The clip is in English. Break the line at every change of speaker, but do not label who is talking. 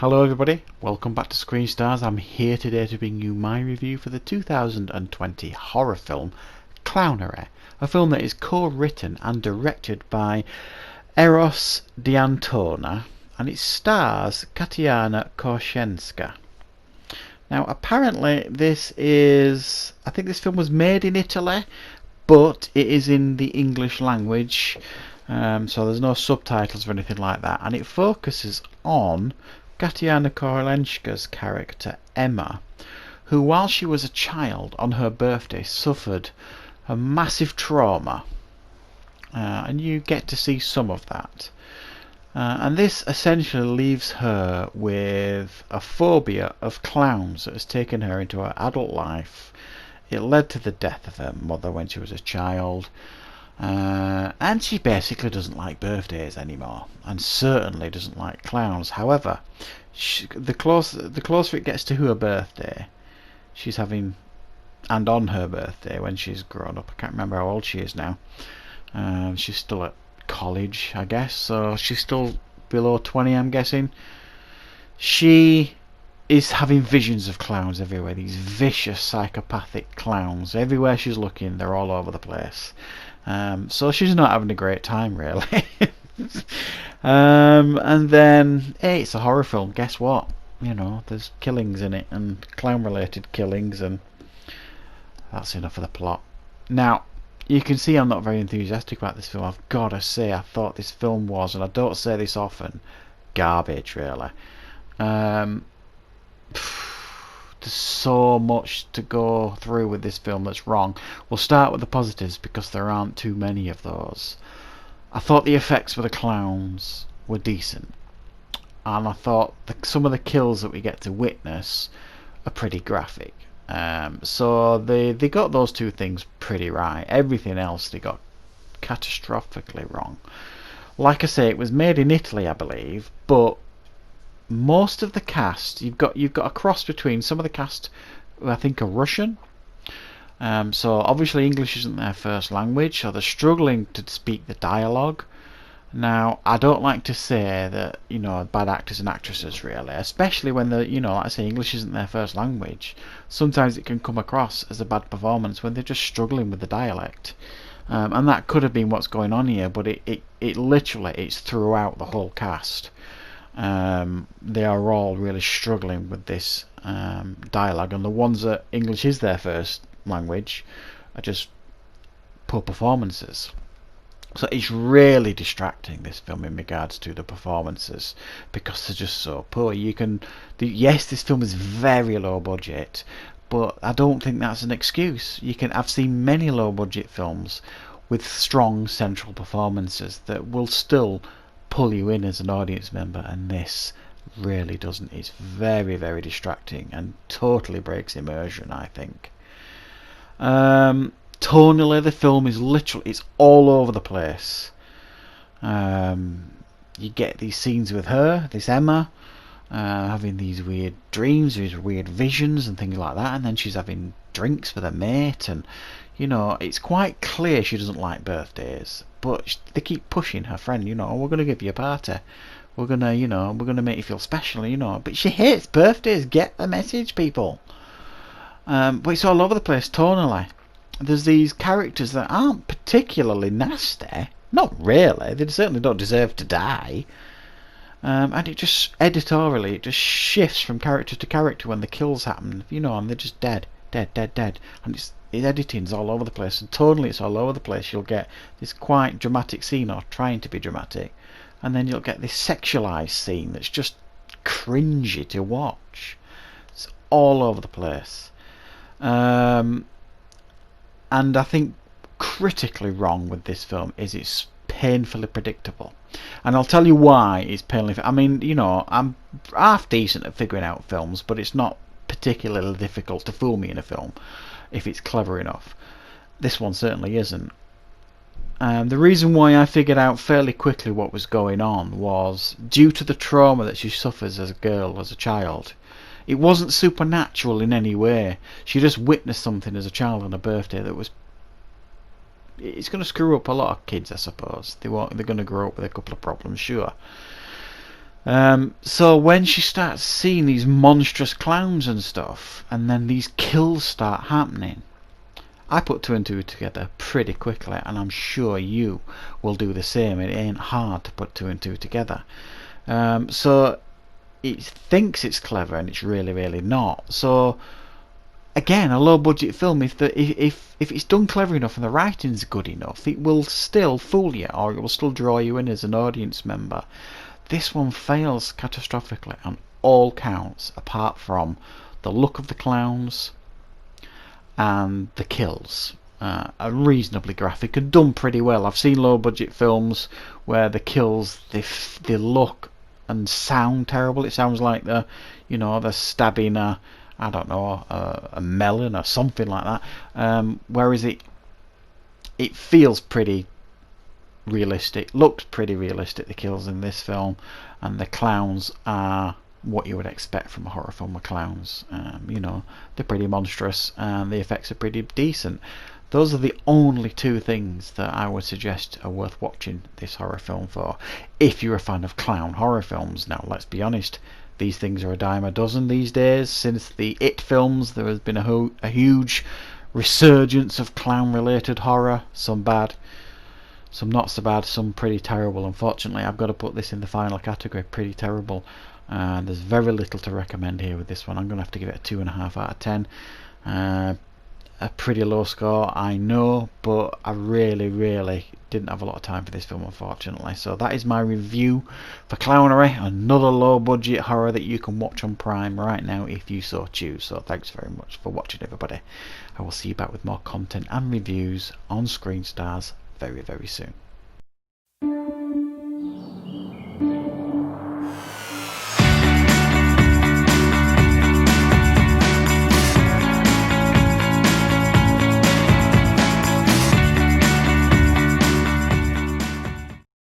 Hello everybody, welcome back to Screen Stars. I'm here today to bring you my review for the 2020 horror film Clownery, a film that is co-written and directed by Eros D'Antona, and it stars Katiana Korshenska. Now apparently I think this film was made in Italy, but it is in the English language, so there's no subtitles or anything like that, and it focuses on Katiana Korshenska's character Emma, who while she was a child on her birthday suffered a massive trauma, and you get to see some of that. And this essentially leaves her with a phobia of clowns that has taken her into her adult life. It led to the death of her mother when she was a child, and she basically doesn't like birthdays anymore, and certainly doesn't like clowns. However, the closer it gets to her birthday, she's having, and on her birthday when she's grown up, I can't remember how old she is now. She's still at college, I guess, so she's still below 20, I'm guessing. She is having visions of clowns everywhere, these vicious psychopathic clowns. Everywhere she's looking, they're all over the place. So she's not having a great time, really. And then, hey, it's a horror film. Guess what? You know, there's killings in it, and clown-related killings, and that's enough of the plot. Now, you can see I'm not very enthusiastic about this film. I've got to say, I thought this film was, and I don't say this often, garbage, really. There's so much to go through with this film that's wrong. We'll start with the positives because there aren't too many of those. I thought the effects for the clowns were decent, and I thought some of the kills that we get to witness are pretty graphic. So they got those two things pretty right. Everything else they got catastrophically wrong. Like I say, it was made in Italy, I believe, but most of the cast, you've got a cross between some of the cast who I think are Russian. So obviously English isn't their first language, so they're struggling to speak the dialogue. Now, I don't like to say that, you know, bad actors and actresses, really, especially when they're, you know, like I say, English isn't their first language. Sometimes it can come across as a bad performance when they're just struggling with the dialect. And that could have been what's going on here, but it literally, it's throughout the whole cast. They are all really struggling with this dialogue, and the ones that English is their first language are just poor performances. So it's really distracting, this film, in regards to the performances, because they're just so poor. Yes, this film is very low budget, but I don't think that's an excuse. I've seen many low budget films with strong central performances that will still pull you in as an audience member, and this really doesn't. It's very, very distracting and totally breaks immersion, I think. Tonally, the film is literally, it's all over the place. You get these scenes with her, this Emma, having these weird dreams, these weird visions and things like that, and then she's having drinks with her mate, and you know, it's quite clear she doesn't like birthdays, but they keep pushing her friend, you know, we're going to give you a party, we're going to make you feel special, you know, but she hates birthdays. Get the message, people. But it's all over the place tonally. There's these characters that aren't particularly nasty, not really, they certainly don't deserve to die, and it just, editorially, it just shifts from character to character when the kills happen, you know, and they're just dead, and it's editing's all over the place, and tonally it's all over the place. You'll get this quite dramatic scene, or trying to be dramatic, and then you'll get this sexualized scene that's just cringy to watch. It's all over the place. And I think critically wrong with this film is it's painfully predictable, and I'll tell you why it's painfully. I mean, you know, I'm half decent at figuring out films, but it's not particularly difficult to fool me in a film if it's clever enough. This one certainly isn't. The reason why I figured out fairly quickly what was going on was due to the trauma that she suffers as a girl, as a child. It wasn't supernatural in any way. She just witnessed something as a child on her birthday that was... It's going to screw up a lot of kids, I suppose. They're going to grow up with a couple of problems, sure. So when she starts seeing these monstrous clowns and stuff, and then these kills start happening, I put two and two together pretty quickly, and I'm sure you will do the same. It ain't hard to put two and two together. So it thinks it's clever, and it's really, really not. So again, a low budget film, if it's done clever enough and the writing's good enough, it will still fool you, or it will still draw you in as an audience member. This one fails catastrophically on all counts, apart from the look of the clowns and the kills. Are reasonably graphic and done pretty well. I've seen low budget films where the kills, they look and sound terrible. It sounds like they're stabbing a, I don't know, a melon or something like that. Whereas it feels pretty realistic, looks pretty realistic, the kills in this film, and the clowns are what you would expect from a horror film with clowns. They're pretty monstrous and the effects are pretty decent. Those are the only two things that I would suggest are worth watching this horror film for, if you're a fan of clown horror films. Now, let's be honest, these things are a dime a dozen these days. Since the It films, there has been a huge resurgence of clown-related horror. Some bad, some not so bad, some pretty terrible. Unfortunately, I've got to put this in the final category, pretty terrible. There's very little to recommend here with this one. I'm going to have to give it a 2.5 out of 10. A pretty low score, I know, but I really, really didn't have a lot of time for this film, unfortunately. So that is my review for Clownery, another low budget horror that you can watch on Prime right now if you so choose. So thanks very much for watching, everybody. I will see you back with more content and reviews on Screen Stars very, very soon.